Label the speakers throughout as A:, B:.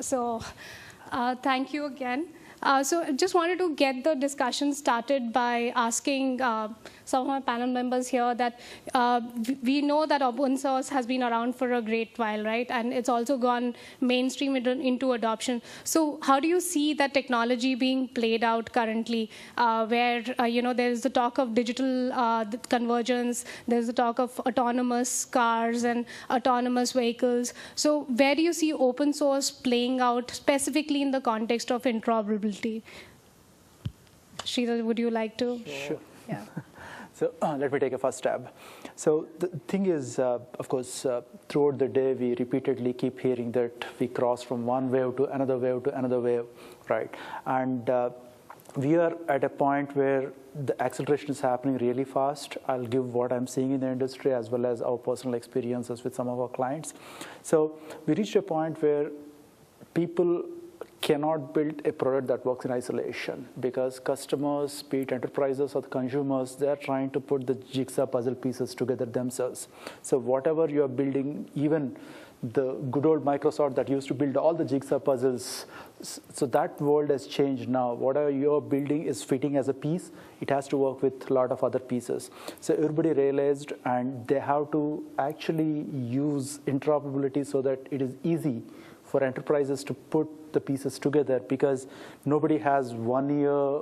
A: So thank you again. So I just wanted to get the discussion started by asking some of my panel members here that we know that open source has been around for a great while, right? And it's also gone mainstream into adoption. So how do you see that technology being played out currently, where there's the talk of digital convergence, there's the talk of autonomous cars and autonomous vehicles. So where do you see open source playing out specifically in the context of interoperability? Sridhar, would you like to?
B: Sure.
A: Yeah.
B: So let me take a first stab. So the thing is, of course, throughout the day, we repeatedly keep hearing that we cross from one wave to another wave to another wave, right? And we are at a point where the acceleration is happening really fast. I'll give what I'm seeing in the industry as well as our personal experiences with some of our clients. So we reached a point where people cannot build a product that works in isolation because customers, be it enterprises or the consumers, they're trying to put the jigsaw puzzle pieces together themselves. So whatever you're building, even the good old Microsoft that used to build all the jigsaw puzzles, so that world has changed now. Whatever you're building is fitting as a piece. It has to work with a lot of other pieces. So everybody realized, and they have to actually use interoperability so that it is easy for enterprises to put the pieces together because nobody has 1 year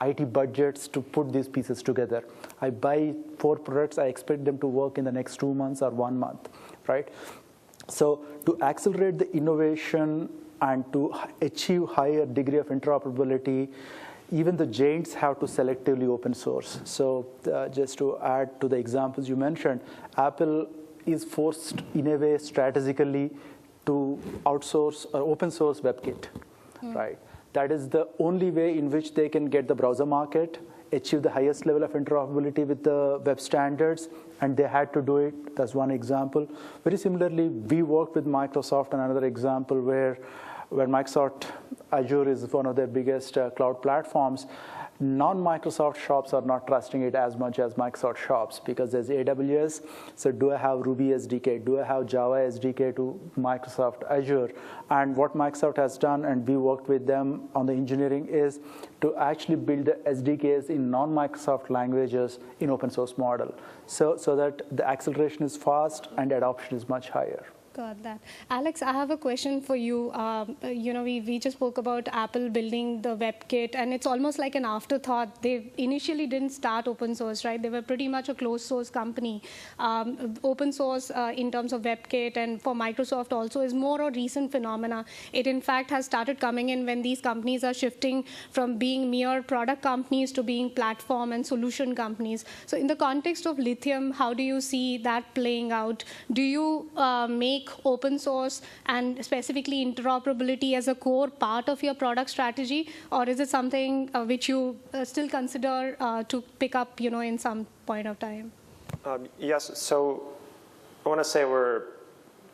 B: IT budgets to put these pieces together. I buy 4 products, I expect them to work in the next 2 months or 1 month, right? So to accelerate the innovation and to achieve higher degree of interoperability, even the giants have to selectively open source. So just to add to the examples you mentioned, Apple is forced in a way strategically to outsource or open source WebKit, right? That is the only way in which they can get the browser market, achieve the highest level of interoperability with the web standards, and they had to do it. That's one example. Very similarly, we worked with Microsoft on another example where Microsoft Azure is one of their biggest cloud platforms. Non-Microsoft shops are not trusting it as much as Microsoft shops because there's AWS. So do I have Ruby SDK? Do I have Java SDK to Microsoft Azure? And what Microsoft has done, and we worked with them on the engineering, is to actually build the SDKs in non-Microsoft languages in open source model so that the acceleration is fast and adoption is much higher.
A: Got that. Alex, I have a question for you. We just spoke about Apple building the WebKit, and it's almost like an afterthought. They initially didn't start open source, right? They were pretty much a closed source company. Open source in terms of WebKit and for Microsoft also is more a recent phenomena. It in fact has started coming in when these companies are shifting from being mere product companies to being platform and solution companies. So in the context of Lithium, how do you see that playing out? Do you make open source and specifically interoperability as a core part of your product strategy, or is it something which you still consider to pick up, in some point of time?
C: Yes. So I want to say we're a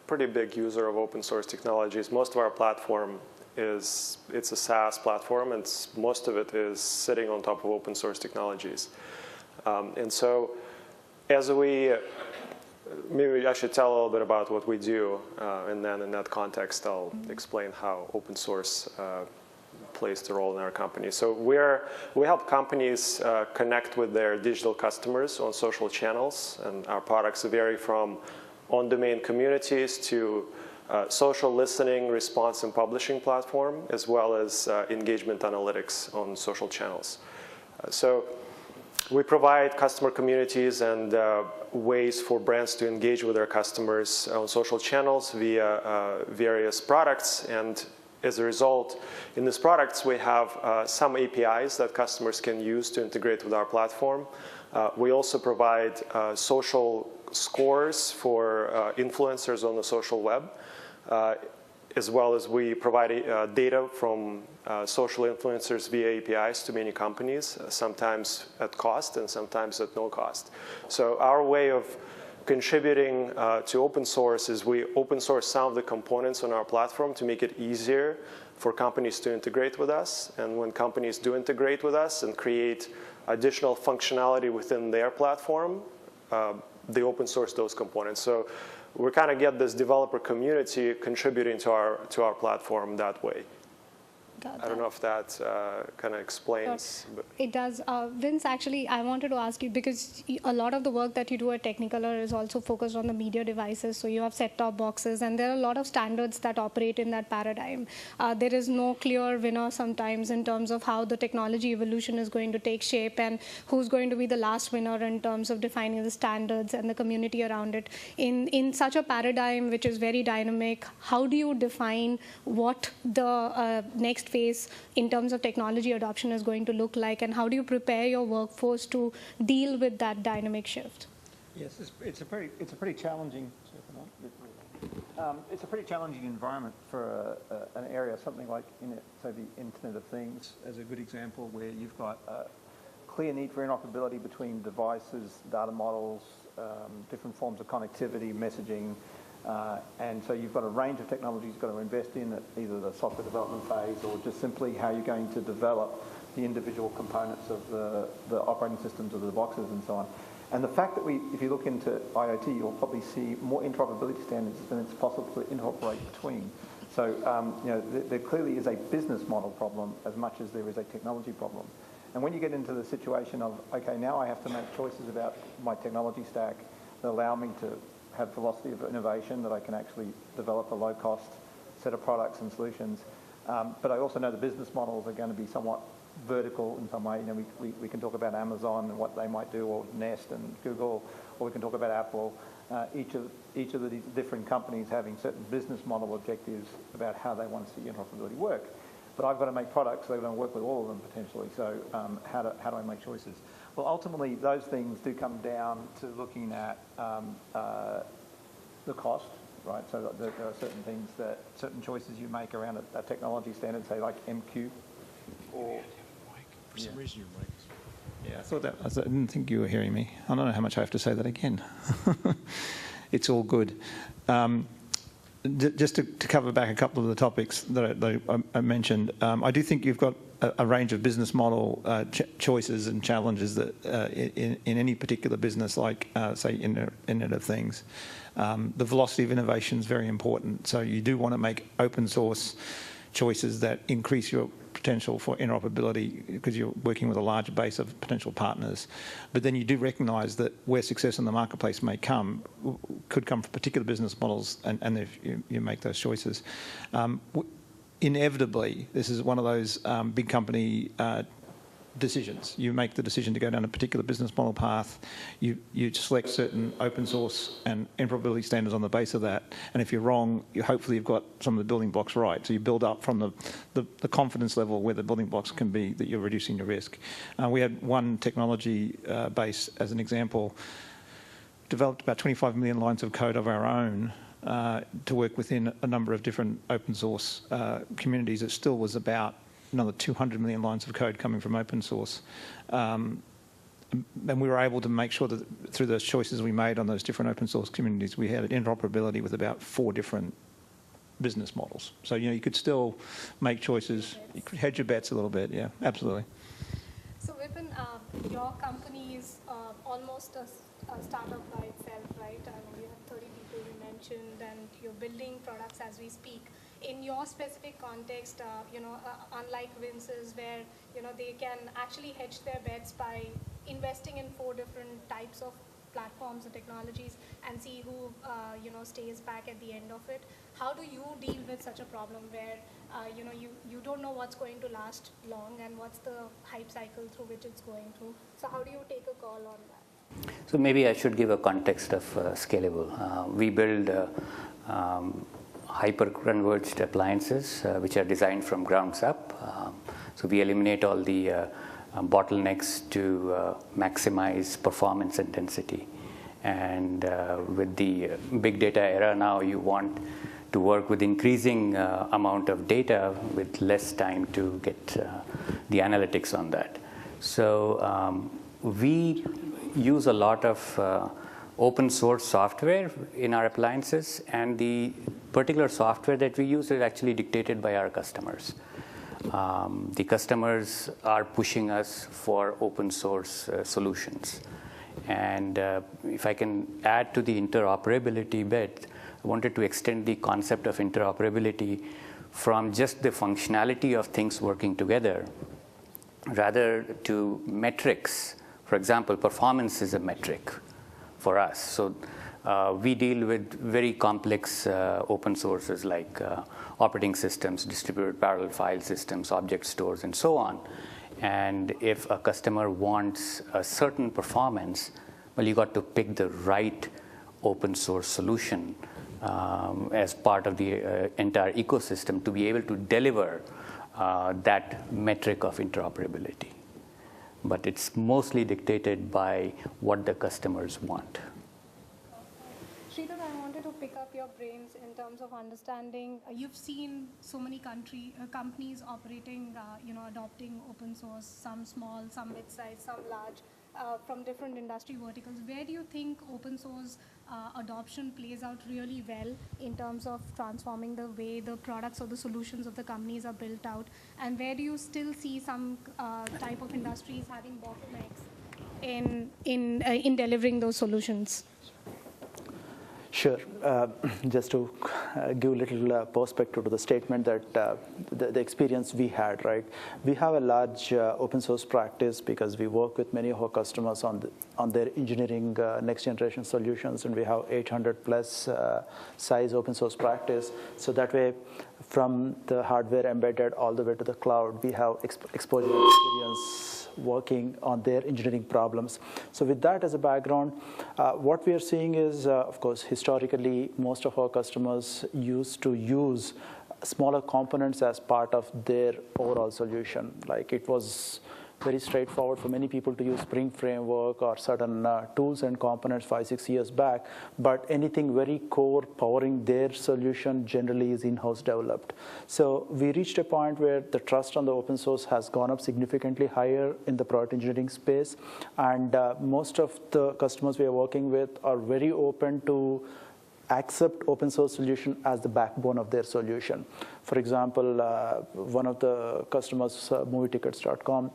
C: pretty big user of open source technologies. Most of our platform it's a SaaS platform, and most of it is sitting on top of open source technologies. And so as maybe I should tell a little bit about what we do, and then in that context, I'll explain how open source plays the role in our company. So we help companies connect with their digital customers on social channels, and our products vary from on-domain communities to social listening, response, and publishing platform, as well as engagement analytics on social channels. So we provide customer communities and ways for brands to engage with their customers on social channels via various products. And as a result, in these products, we have some APIs that customers can use to integrate with our platform. We also provide social scores for influencers on the social web, as well as we provide data from social influencers via APIs to many companies, sometimes at cost and sometimes at no cost. So our way of contributing to open source is we open source some of the components on our platform to make it easier for companies to integrate with us. And when companies do integrate with us and create additional functionality within their platform, they open source those components. So we kind of get this developer community contributing to our platform that way. I don't know if that kind of explains. But
A: it does. Vince, actually, I wanted to ask you, because a lot of the work that you do at Technicolor is also focused on the media devices. So you have set-top boxes, and there are a lot of standards that operate in that paradigm. There is no clear winner sometimes in terms of how the technology evolution is going to take shape and who's going to be the last winner in terms of defining the standards and the community around it. In such a paradigm, which is very dynamic, how do you define what the next phase in terms of technology adoption is going to look like, and how do you prepare your workforce to deal with that dynamic shift?
D: Yes, it's a pretty challenging. It's a pretty challenging environment for an area, something like say the Internet of Things as a good example, where you've got a clear need for interoperability between devices, data models, different forms of connectivity, messaging. And so you've got a range of technologies you've got to invest in at either the software development phase or just simply how you're going to develop the individual components of the operating systems of the boxes and so on. And the fact that if you look into IoT, you'll probably see more interoperability standards than it's possible to interoperate between. So there clearly is a business model problem as much as there is a technology problem. And when you get into the situation of, okay, now I have to make choices about my technology stack that allow me to have velocity of innovation, that I can actually develop a low-cost set of products and solutions. But I also know the business models are going to be somewhat vertical in some way. We can talk about Amazon and what they might do, or Nest and Google, or we can talk about Apple. Each of the different companies having certain business model objectives about how they want to see interoperability work. But I've got to make products that are going to work with all of them potentially. So how do I make choices? Well, ultimately, those things do come down to looking at the cost, right? So there are certain choices you make around a technology standard, say like MQ, or
E: for some reason your mic.
D: Yeah, I didn't think you were hearing me. I don't know how much I have to say that again. It's all good. Just to cover back a couple of the topics that I mentioned, I do think you've got a range of business model choices and challenges that in any particular business, like say Internet of Things. The velocity of innovation is very important. So you do want to make open source choices that increase your potential for interoperability because you're working with a larger base of potential partners. But then you do recognize that where success in the marketplace could come from particular business models, and if you make those choices. Inevitably, this is one of those big company decisions. You make the decision to go down a particular business model path. You select certain open source and interoperability standards on the base of that. And if you're wrong, hopefully you've got some of the building blocks right. So you build up from the confidence level where the building blocks can be that you're reducing your risk. We had one technology base, as an example, developed about 25 million lines of code of our own to work within a number of different open source communities. It still was about another 200 million lines of code coming from open source. And we were able to make sure that through those choices we made on those different open source communities, we had interoperability with about 4 different business models. So, you could still make choices. You could hedge your bets a little bit. Yeah, absolutely.
A: So, Vipin, your company is almost a startup by itself, right? I mean, you have 30 people you mentioned, and you're building products as we speak. In your specific context, unlike Vince's, where they can actually hedge their bets by investing in 4 different types of platforms or technologies and see who stays back at the end of it. How do you deal with such a problem where you don't know what's going to last long and what's the hype cycle through which it's going through? So how do you take a call on that?
F: So maybe I should give a context of Scalable. We build hyper-converged appliances which are designed from grounds up. So we eliminate all the bottlenecks to maximize performance and density. And with the big data era now, you want to work with increasing amount of data with less time to get the analytics on that. So we use a lot of open source software in our appliances, and the particular software that we use is actually dictated by our customers. The customers are pushing us for open source solutions. And if I can add to the interoperability bit, I wanted to extend the concept of interoperability from just the functionality of things working together, rather to metrics. For example, performance is a metric for us. So we deal with very complex open sources like operating systems, distributed parallel file systems, object stores, and so on. And if a customer wants a certain performance, well, you got to pick the right open source solution as part of the entire ecosystem to be able to deliver that metric of interoperability. But it's mostly dictated by what the customers want.
A: Sridhar, I wanted to pick up your brains in terms of understanding. You've seen so many companies operating, adopting open source, some small, some mid-sized, some large, from different industry verticals. Where do you think open source adoption plays out really well in terms of transforming the way the products or the solutions of the companies are built out? And where do you still see some type of industries having bottlenecks in delivering those solutions?
B: Sure. Just to give a little perspective to the statement that the experience we had, right? We have a large open source practice because we work with many of our customers on their engineering next generation solutions, and we have 800 plus size open source practice. So that way, from the hardware embedded all the way to the cloud, we have exposure and experience working on their engineering problems. So with that as a background, what we are seeing is, of course, historically, most of our customers used to use smaller components as part of their overall solution. Like it was very straightforward for many people to use Spring Framework or certain tools and components 5-6 years back, but anything very core powering their solution generally is in-house developed. So we reached a point where the trust on the open source has gone up significantly higher in the product engineering space, and most of the customers we are working with are very open to accept open source solution as the backbone of their solution. For example, one of the customers, movietickets.com,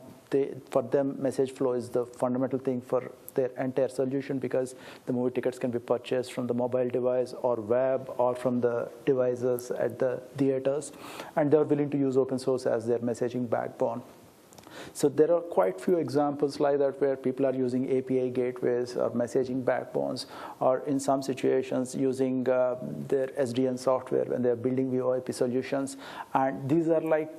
B: for them, message flow is the fundamental thing for their entire solution, because the movie tickets can be purchased from the mobile device or web or from the devices at the theaters, and they're willing to use open source as their messaging backbone. So there are quite few examples like that where people are using API gateways or messaging backbones, or in some situations using their SDN software when they're building VoIP solutions. And these are like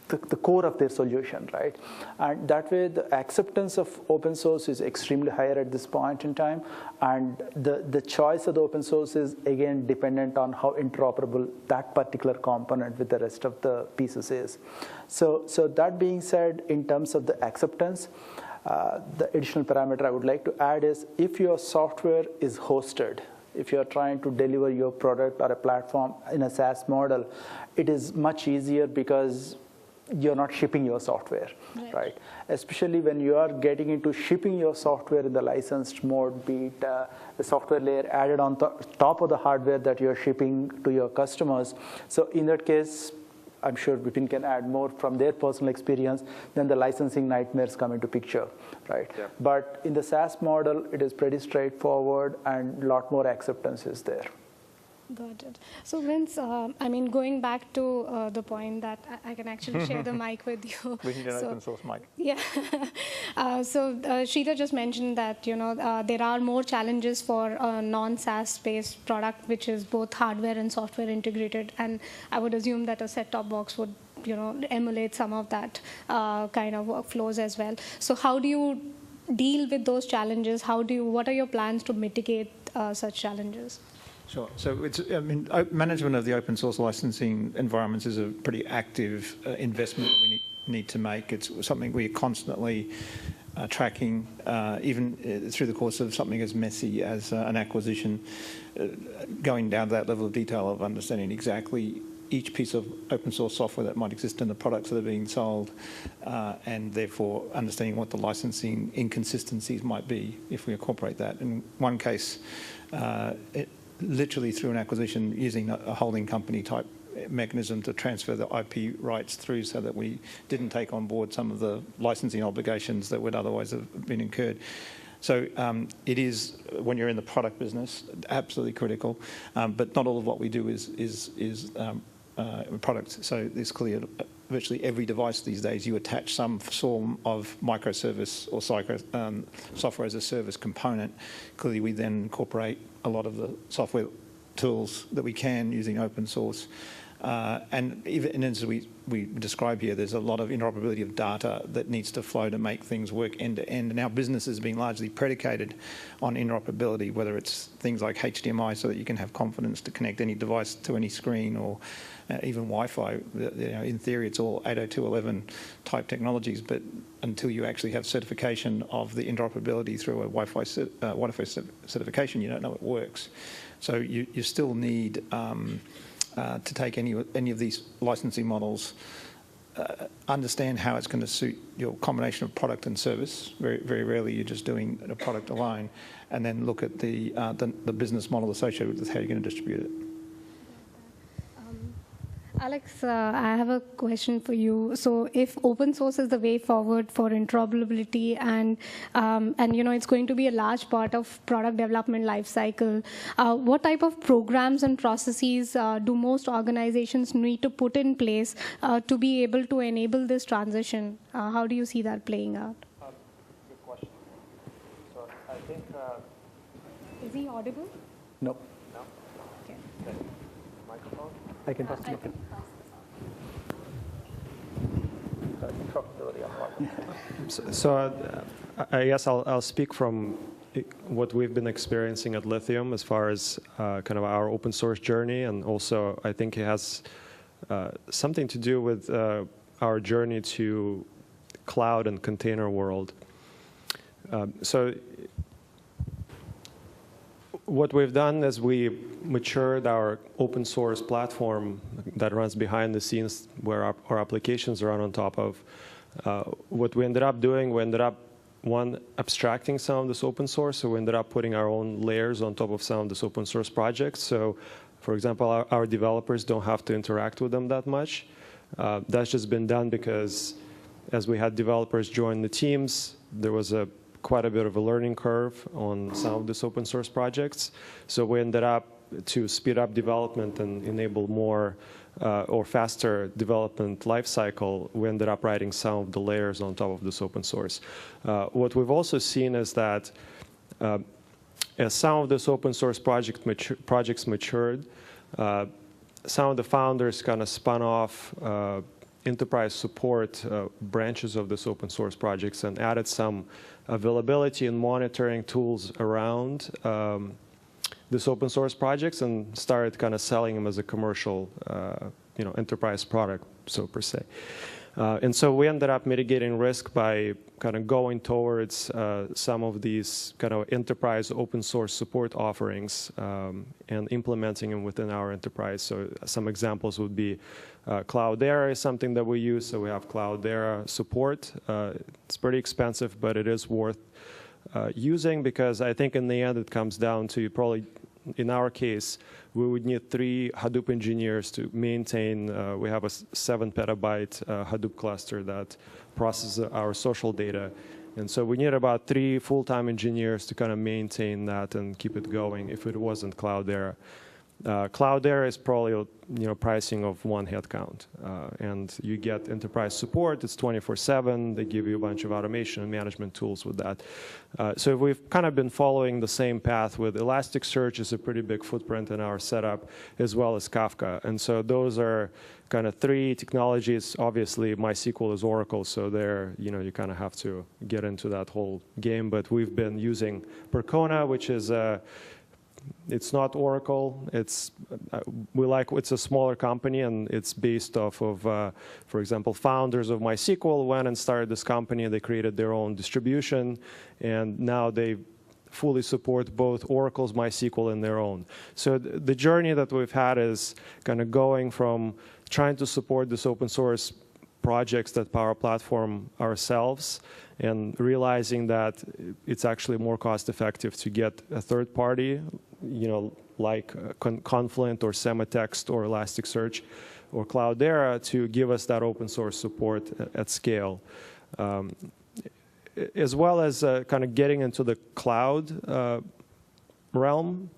B: the core of their solution, right? And that way, the acceptance of open source is extremely higher at this point in time. And the choice of the open source is, again, dependent on how interoperable that particular component with the rest of the pieces is. So that being said, in terms of the acceptance, the additional parameter I would like to add is, if your software is hosted, if you're trying to deliver your product or a platform in a SaaS model, it is much easier because you're not shipping your software, right? Especially when you are getting into shipping your software in the licensed mode, be it the software layer added on top of the hardware that you're shipping to your customers. So in that case, I'm sure Vipin can add more from their personal experience, then the licensing nightmares come into picture, right? Yeah. But in the SaaS model, it is pretty straightforward and a lot more acceptance is there.
A: Got it. So Vince, going back to the point that I can actually share the mic with you.
D: We need an open source mic.
A: Yeah. Sridhar just mentioned that, there are more challenges for a non-SaaS based product, which is both hardware and software integrated. And I would assume that a set-top box would, emulate some of that kind of workflows as well. So how do you deal with those challenges? What are your plans to mitigate such challenges?
D: Sure. So it's, management of the open source licensing environments is a pretty active investment that we need to make. It's something we are constantly tracking, even through the course of something as messy as an acquisition, going down to that level of detail of understanding exactly each piece of open source software that might exist in the products that are being sold, and therefore understanding what the licensing inconsistencies might be if we incorporate that. In one case, literally through an acquisition, using a holding company type mechanism to transfer the IP rights through so that we didn't take on board some of the licensing obligations that would otherwise have been incurred. So it is, when you're in the product business, absolutely critical. But not all of what we do is product. So there's clearly virtually every device these days, you attach some form of microservice or software as a service component. Clearly, we then incorporate a lot of the software tools that we can using open source. And even as we describe here, there's a lot of interoperability of data that needs to flow to make things work end to end. And our business has been largely predicated on interoperability, whether it's things like HDMI so that you can have confidence to connect any device to any screen, or even Wi-Fi. In theory, it's all 802.11 type technologies, but until you actually have certification of the interoperability through a Wi-Fi certification, you don't know it works. So you still need to take any of these licensing models, understand how it's going to suit your combination of product and service. Very, very rarely you're just doing a product alone, and then look at the business model associated with how you're going to distribute it.
A: Alex, I have a question for you. So if open source is the way forward for interoperability, and it's going to be a large part of product development lifecycle, what type of programs and processes do most organizations need to put in place to be able to enable this transition? How do you see that playing out?
D: Good question. So I think...
A: Is he audible?
B: No.
D: No?
A: Okay.
D: Microphone?
B: I can pass it.
C: So I guess I'll speak from what we've been experiencing at Lithium as far as kind of our open source journey, and also I think it has something to do with our journey to cloud and container world. So what we've done is we matured our open source platform that runs behind the scenes, where our applications run on top of. What we ended up doing, abstracting some of this open source, so we ended up putting our own layers on top of some of this open source projects. So, for example, our developers don't have to interact with them that much. That's just been done because as we had developers join the teams, there was quite a bit of a learning curve on some of these open source projects. So we ended up, to speed up development and enable more or faster development lifecycle, we ended up writing some of the layers on top of this open source. What we've also seen is that as some of this open source projects matured, some of the founders kind of spun off enterprise support branches of this open source projects and added some availability and monitoring tools around this open source projects, and started kind of selling them as a commercial enterprise product, so per se. And so we ended up mitigating risk by kind of going towards some of these kind of enterprise open source support offerings and implementing them within our enterprise. So some examples would be Cloudera is something that we use. So we have Cloudera support. It's pretty expensive, but it is worth using, because I think in the end it comes down to, probably in our case, we would need 3 Hadoop engineers to maintain. We have a 7 petabyte Hadoop cluster that processes our social data. And so we need about 3 full-time engineers to kind of maintain that and keep it going if it wasn't Cloudera. Cloudera is probably pricing of 1 headcount, and you get enterprise support. It's 24/7. They give you a bunch of automation and management tools with that. So we've kind of been following the same path with Elasticsearch is a pretty big footprint in our setup, as well as Kafka. And so those are kind of 3 technologies. Obviously, MySQL is Oracle, so there you kind of have to get into that whole game. But we've been using Percona, which is it's not Oracle. It's a smaller company, and it's based off of, for example, founders of MySQL went and started this company. They created their own distribution, and now they fully support both Oracle's MySQL and their own. So the journey that we've had is kind of going from trying to support this open source projects that Power Platform ourselves, and realizing that it's actually more cost effective to get a third party, like Confluent or Sematext or Elasticsearch or Cloudera, to give us that open source support at scale.
G: as well as kind of getting into the cloud realm,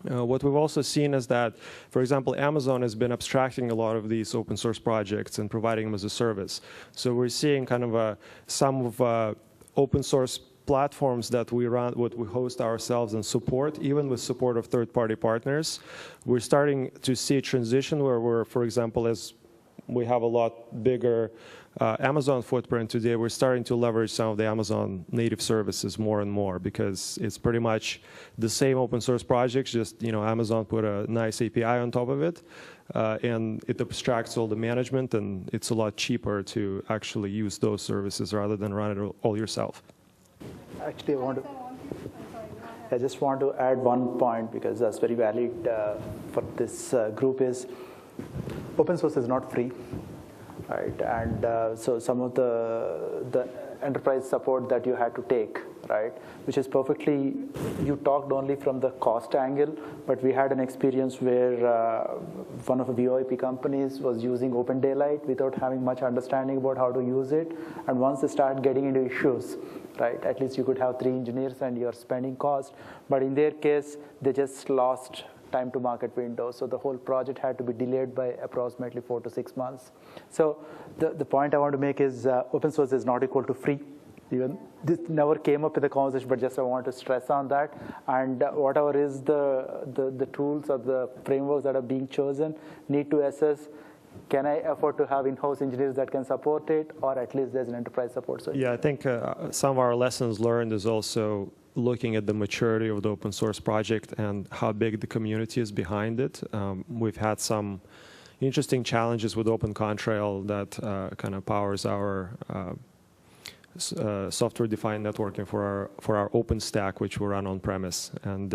G: what we've also seen is that, for example, Amazon has been abstracting a lot of these open source projects and providing them as a service. So we're seeing kind of some of open source platforms that we run, what we host ourselves and support, even with support of third-party partners. We're starting to see a transition where we're, for example, as we have a lot bigger Amazon footprint today, we're starting to leverage some of the Amazon native services more and more, because it's pretty much the same open source projects, just Amazon put a nice API on top of it, and it abstracts all the management, and it's a lot cheaper to actually use those services rather than run it all yourself.
B: Actually, I just want to add one point, because that's very valid for this group, is open source is not free. Right, and so some of the enterprise support that you had to take, right, which is perfectly, you talked only from the cost angle, but we had an experience where one of the VoIP companies was using Open Daylight without having much understanding about how to use it, and once they start getting into issues, right, at least you could have 3 engineers and you're spending cost, but in their case, they just lost time to market window. So the whole project had to be delayed by approximately 4 to 6 months. So the point I want to make is open source is not equal to free. Even this never came up in the conversation, but just I want to stress on that. And whatever is the tools or the frameworks that are being chosen, need to assess, can I afford to have in-house engineers that can support it, or at least there's an enterprise support. So
G: yeah, I think some of our lessons learned is also looking at the maturity of the open source project and how big the community is behind it. We've had some interesting challenges with Open Contrail that kind of powers our software-defined networking for our OpenStack, which we run on premise. And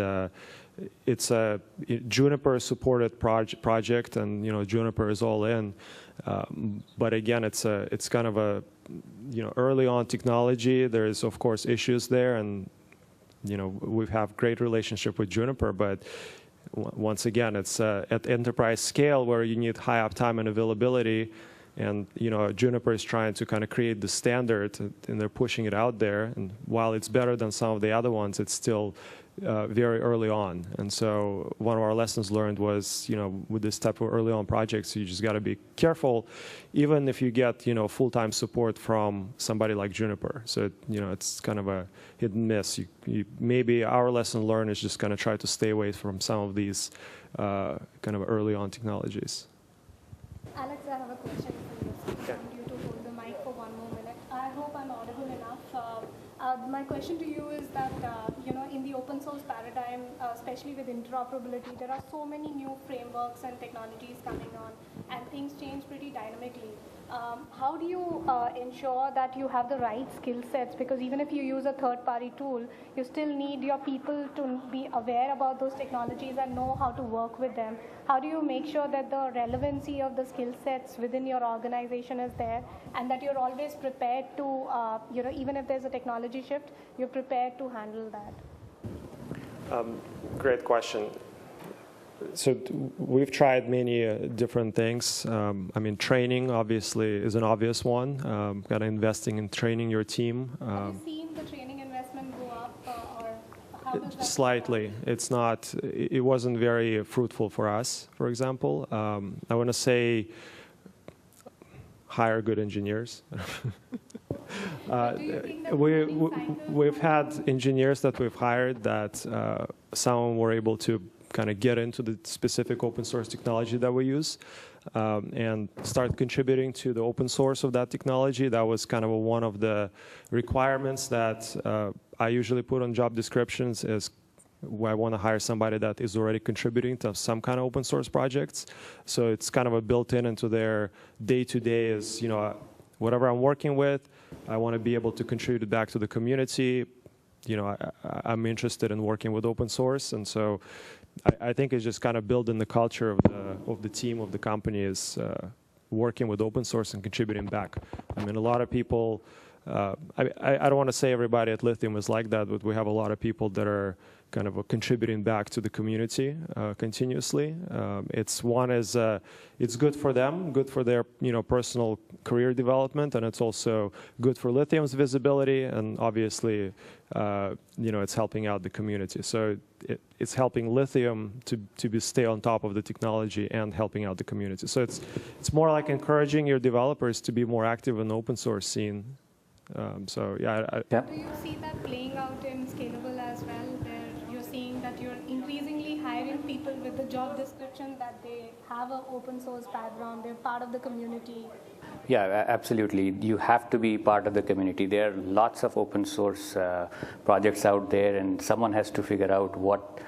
G: it's a Juniper-supported project, and Juniper is all in. But again, it's kind of a early on technology. There's of course issues there, and we have great relationship with Juniper, but once again, it's at enterprise scale where you need high uptime and availability, and Juniper is trying to kind of create the standard, and they're pushing it out there. And while it's better than some of the other ones, it's still very early on. And so one of our lessons learned was, with this type of early on projects, you just got to be careful, even if you get, full-time support from somebody like Juniper. So, it's kind of a hit and miss. Maybe our lesson learned is just going to try to stay away from some of these kind of early on technologies.
A: Alex, I have a question for you. So I want you to hold the mic for 1 more minute. I hope I'm audible enough. My question to you is that, in the open source paradigm, especially with interoperability, there are so many new frameworks and technologies coming on, and things change pretty dynamically. How do you ensure that you have the right skill sets? Because even if you use a third-party tool, you still need your people to be aware about those technologies and know how to work with them. How do you make sure that the relevancy of the skill sets within your organization is there, and that you're always prepared to, even if there's a technology shift, you're prepared to handle that?
C: Great question.
G: So we've tried many different things. Training obviously is an obvious one. Got to investing in training your team.
A: Have you seen the training investment go up, or how does that?
G: Slightly. It wasn't very fruitful for us, for example. I want to say hire good engineers. We've had engineers that we've hired that some were able to kind of get into the specific open source technology that we use and start contributing to the open source of that technology. That was kind of one of the requirements that I usually put on job descriptions, is I want to hire somebody that is already contributing to some kind of open source projects. So it's kind of a built-in into their day-to-day is, whatever I'm working with, I want to be able to contribute back to the community. I'm interested in working with open source, and so I think it's just kind of building the culture of the team, of the company, is working with open source and contributing back. A lot of people I don't want to say everybody at Lithium is like that, but we have a lot of people that are kind of contributing back to the community continuously. It's good for them, good for their personal career development, and it's also good for Lithium's visibility, and obviously it's helping out the community. So it's helping Lithium to stay on top of the technology and helping out the community. So it's more like encouraging your developers to be more active in the open source scene. So yeah.
A: Do you see that playing out in Scalable as well, where you're seeing that you're increasingly hiring people with the job description that they have an open source background, they're part of the community?
F: Yeah, absolutely. You have to be part of the community. There are lots of open source projects out there, and someone has to figure out what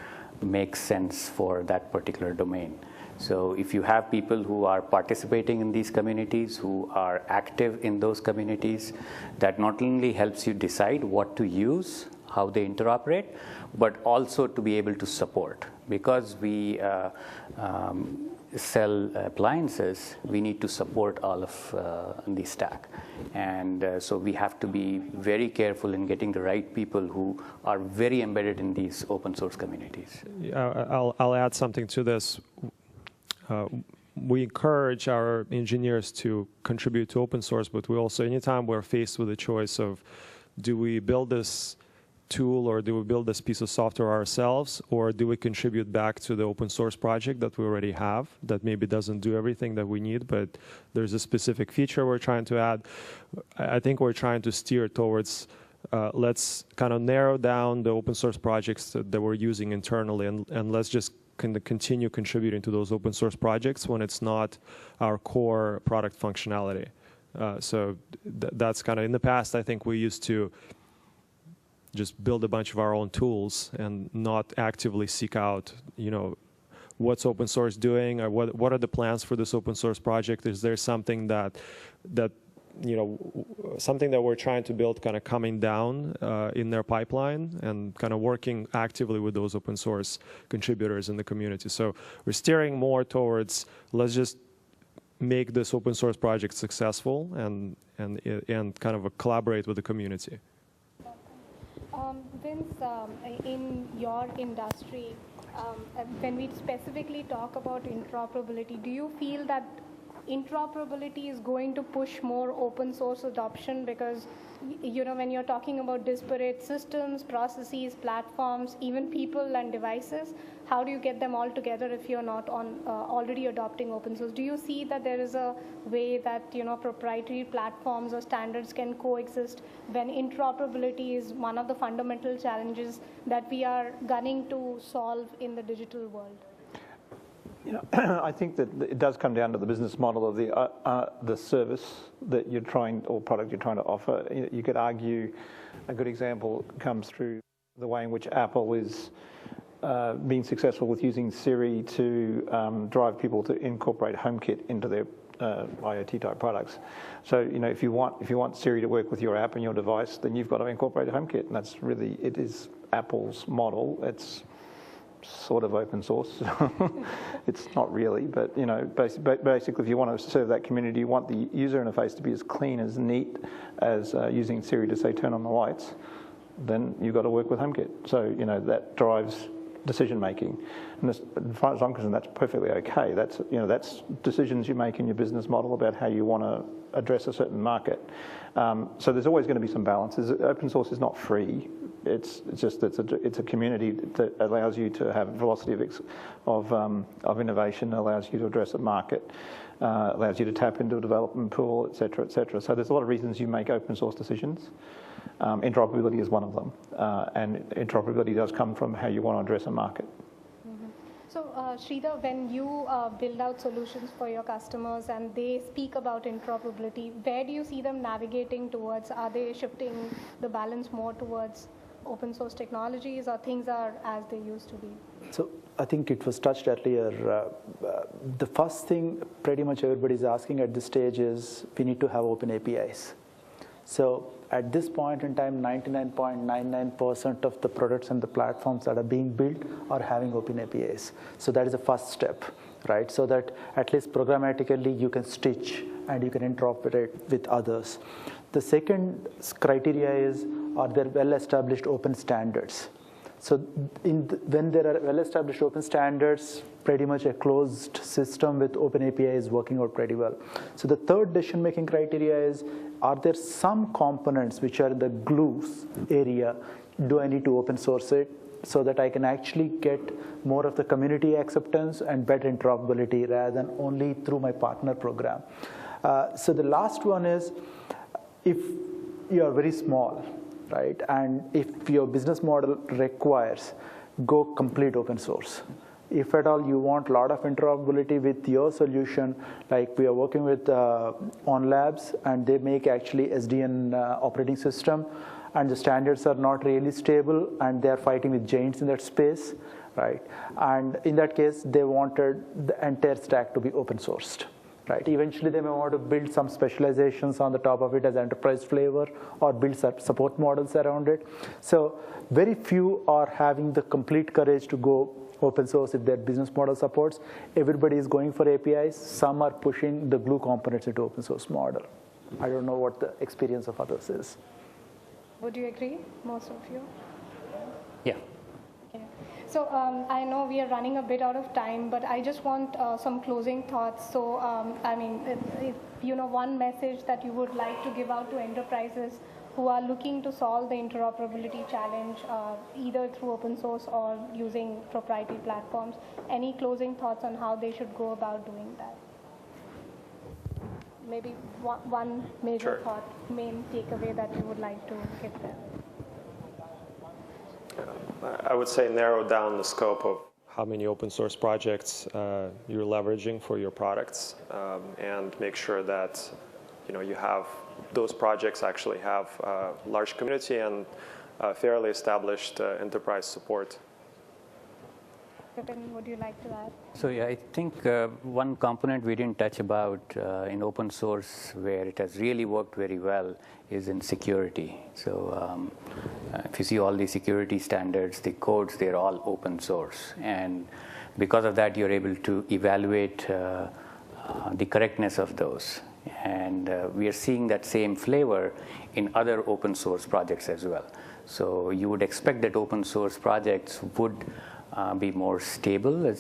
F: makes sense for that particular domain. So if you have people who are participating in these communities, who are active in those communities, that not only helps you decide what to use, how they interoperate, but also to be able to support. Because we sell appliances, we need to support all of the stack. And so we have to be very careful in getting the right people who are very embedded in these open source communities.
G: I'll add something to this. We encourage our engineers to contribute to open source, but we also, anytime we're faced with a choice of, do we build this tool or do we build this piece of software ourselves, or do we contribute back to the open source project that we already have that maybe doesn't do everything that we need, but there's a specific feature we're trying to add? I think we're trying to steer towards let's kind of narrow down the open source projects that we're using internally, and let's just continue contributing to those open source projects when it's not our core product functionality. So that's kind of, in the past, I think we used to just build a bunch of our own tools and not actively seek out, what's open source doing, or what are the plans for this open source project? Is there something that something that we're trying to build kind of coming down in their pipeline, and kind of working actively with those open source contributors in the community. So we're steering more towards, let's just make this open source project successful and kind of collaborate with the community.
A: Vince, in your industry, when we specifically talk about interoperability, do you feel that interoperability is going to push more open source adoption? Because when you're talking about disparate systems, processes, platforms, even people and devices, how do you get them all together if you're not already adopting open source? Do you see that there is a way that proprietary platforms or standards can coexist when interoperability is one of the fundamental challenges that we are gunning to solve in the digital world?
D: I think that it does come down to the business model of the service that you're trying, or product you're trying to offer. You could argue a good example comes through the way in which Apple is being successful with using Siri to drive people to incorporate HomeKit into their IoT type products. So if you want Siri to work with your app and your device, then you've got to incorporate HomeKit, and that's really, it is Apple's model. It's sort of open source. It's not really, but basically, if you want to serve that community, you want the user interface to be as clean, as neat as using Siri to say turn on the lights, then you've got to work with HomeKit. So that drives decision making, and as far as I'm concerned, that's perfectly okay. That's that's decisions you make in your business model about how you want to address a certain market. So there's always going to be some balances. Open source is not free. It's a community that allows you to have velocity of innovation, allows you to address a market, allows you to tap into a development pool, et cetera, et cetera. So there's a lot of reasons you make open source decisions. Interoperability is one of them, and interoperability does come from how you want to address a market.
A: So, Sridhar, when you build out solutions for your customers and they speak about interoperability, where do you see them navigating towards? Are they shifting the balance more towards open source technologies, or things are as they used to be?
B: So I think it was touched earlier. The first thing pretty much everybody's asking at this stage is we need to have open APIs. So at this point in time, 99.99% of the products and the platforms that are being built are having open APIs. So that is the first step, right? So that at least programmatically you can stitch and you can interoperate with others. The second criteria is, are there well-established open standards? So when there are well-established open standards, pretty much a closed system with open API is working out pretty well. So the third decision-making criteria is, are there some components which are in the glues area? Do I need to open source it so that I can actually get more of the community acceptance and better interoperability rather than only through my partner program? So the last one is, if you are very small, right, and if your business model requires, go complete open source. If at all you want a lot of interoperability with your solution, like we are working with OnLabs, and they make actually SDN operating system, and the standards are not really stable, and they are fighting with giants in that space, right? And in that case, they wanted the entire stack to be open sourced. Right. Eventually, they may want to build some specializations on the top of it as enterprise flavor, or build support models around it. So very few are having the complete courage to go open source if their business model supports. Everybody is going for APIs. Some are pushing the glue components into open source model. I don't know what the experience of others is.
A: Would you agree, most of you?
F: Yeah.
A: So I know we are running a bit out of time, but I just want some closing thoughts. So I mean, if one message that you would like to give out to enterprises who are looking to solve the interoperability challenge, either through open source or using proprietary platforms, any closing thoughts on how they should go about doing that? Maybe one major thought, main takeaway that you would like to give them.
C: I would say narrow down the scope of
G: how many open source projects you're leveraging for your products,
C: and make sure that you have those projects actually have a large community and fairly established enterprise support.
A: Vipin, would you like to add?
F: So yeah, I think one component we didn't touch about in open source where it has really worked very well is in security. So if you see all the security standards, the codes, they're all open source. And because of that, you're able to evaluate the correctness of those. And we are seeing that same flavor in other open source projects as well. So you would expect that open source projects would be more stable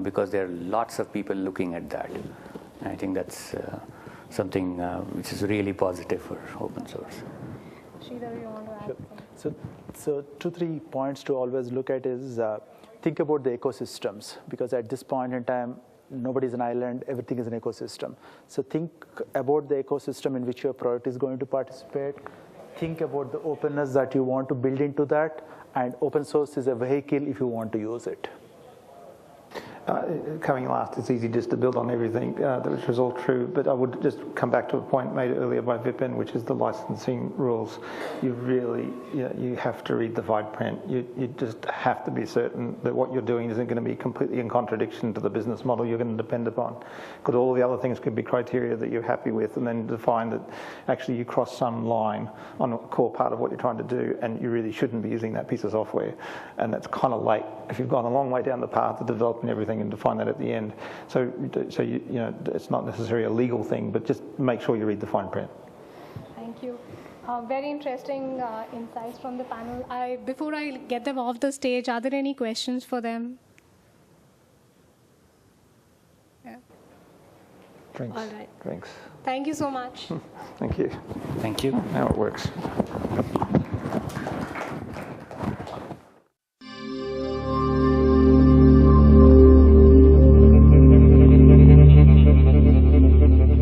F: because there are lots of people looking at that. And I think that's something which is really positive for open source.
A: Sridhar, you want to add something?
B: So 2-3 points to always look at is think about the ecosystems, because at this point in time, nobody's an island, everything is an ecosystem. So think about the ecosystem in which your product is going to participate. Think about the openness that you want to build into that, and open source is a vehicle if you want to use it.
D: Coming last, it's easy just to build on everything, which was all true, but I would just come back to a point made earlier by Vipin, which is the licensing rules. You really, you have to read the fine print. You just have to be certain that what you're doing isn't going to be completely in contradiction to the business model you're going to depend upon. Because all the other things could be criteria that you're happy with, and then define that actually you cross some line on a core part of what you're trying to do, and you really shouldn't be using that piece of software. And that's kind of late if you've gone a long way down the path of developing everything and define that at the end. So it's not necessarily a legal thing, but just make sure you read the fine print.
A: Thank you. Very interesting insights from the panel. Before I get them off the stage, are there any questions for them? Yeah.
D: Drinks.
A: All right.
D: Drinks.
A: Thank you so much.
D: Thank you.
F: Thank you.
D: Now it works.